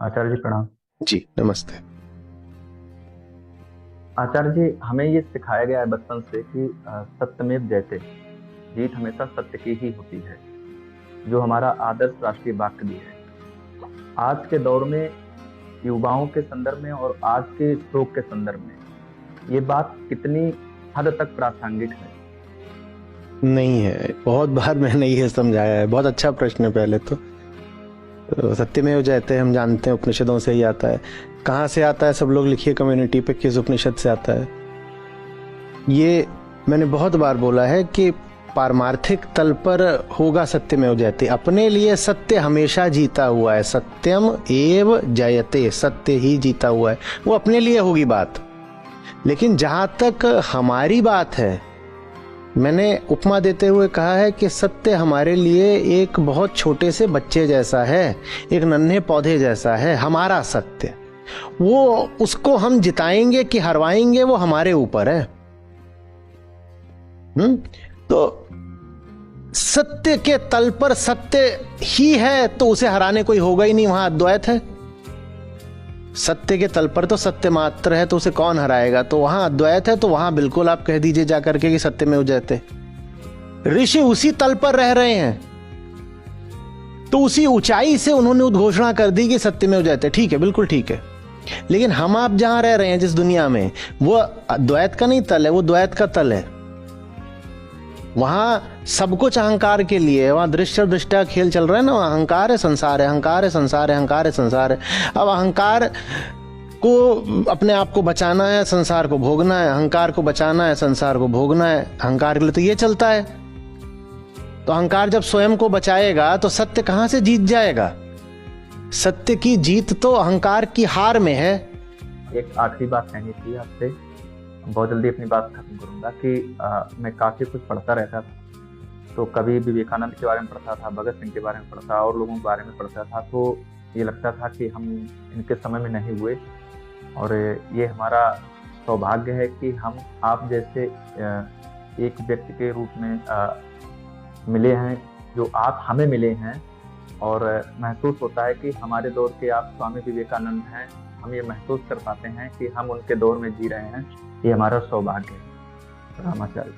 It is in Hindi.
आचार्य जी प्रणाम। जी नमस्ते। आचार्य जी, हमें ये सिखाया गया है बचपन से कि सत्यमेव जयते, जीत हमेशा सत्य की ही होती है, जो हमारा आदर्श राष्ट्रीय वाक्य भी है। आज के दौर में युवाओं के संदर्भ में और आज के शोक के संदर्भ में ये बात कितनी हद तक प्रासंगिक है? नहीं है, बहुत बार मैंने ये समझाया है। बहुत अच्छा प्रश्न है। पहले तो सत्यमेव जयते हम जानते हैं, उपनिषदों से ही आता है। कहाँ से आता है, सब लोग लिखिए कम्युनिटी पे, किस उपनिषद से आता है। ये मैंने बहुत बार बोला है कि पारमार्थिक तल पर होगा सत्यमेव जयते। अपने लिए सत्य हमेशा जीता हुआ है। सत्यम एव जयते, सत्य ही जीता हुआ है। वो अपने लिए होगी बात। लेकिन जहां तक हमारी बात है, मैंने उपमा देते हुए कहा है कि सत्य हमारे लिए एक बहुत छोटे से बच्चे जैसा है, एक नन्हे पौधे जैसा है। हमारा सत्य, वो उसको हम जिताएंगे कि हरवाएंगे, वो हमारे ऊपर है। तो सत्य के तल पर सत्य ही है, तो उसे हराने कोई होगा ही नहीं। वहां अद्वैत है। सत्य के तल पर तो सत्य मात्र है, तो उसे कौन हराएगा। तो वहां अद्वैत है, तो वहां बिल्कुल आप कह दीजिए जाकर के कि सत्य में जयते। ऋषि उसी तल पर रह रहे हैं, तो उसी ऊंचाई से उन्होंने उद्घोषणा कर दी कि सत्य में जयते। ठीक है, बिल्कुल ठीक है। लेकिन हम आप जहां रह रहे हैं, जिस दुनिया में, वो अद्वैत का नहीं तल है, वो द्वैत का तल है। वहां सब कुछ अहंकार के लिए है। वहां दृश्य दृष्टा खेल चल रहा है ना। अहंकार है, संसार है, अहंकार है, संसार है, अहंकार है, संसार है। अब अहंकार को अपने आप को बचाना है, संसार को भोगना है। अहंकार को बचाना है, संसार को भोगना है। अहंकार के लिए तो ये चलता है। तो अहंकार जब स्वयं को बचाएगा तो सत्य कहां से जीत जाएगा। सत्य की जीत तो अहंकार की हार में है। एक आखिरी बात कहनी थी आपसे, बहुत जल्दी अपनी बात खत्म करूंगा कि मैं काफी कुछ पढ़ता रहता था। तो कभी विवेकानंद के बारे में पढ़ता था, भगत सिंह के बारे में पढ़ता, और लोगों के बारे में पढ़ता था। तो ये लगता था कि हम इनके समय में नहीं हुए, और ये हमारा सौभाग्य है कि हम आप जैसे एक व्यक्ति के रूप में मिले हैं, जो आप हमें मिले हैं। और महसूस होता है कि हमारे दौर के आप स्वामी विवेकानंद हैं। हम ये महसूस कर पाते हैं कि हम उनके दौर में जी रहे हैं। ये हमारा सौभाग्य है। रामाचार्य।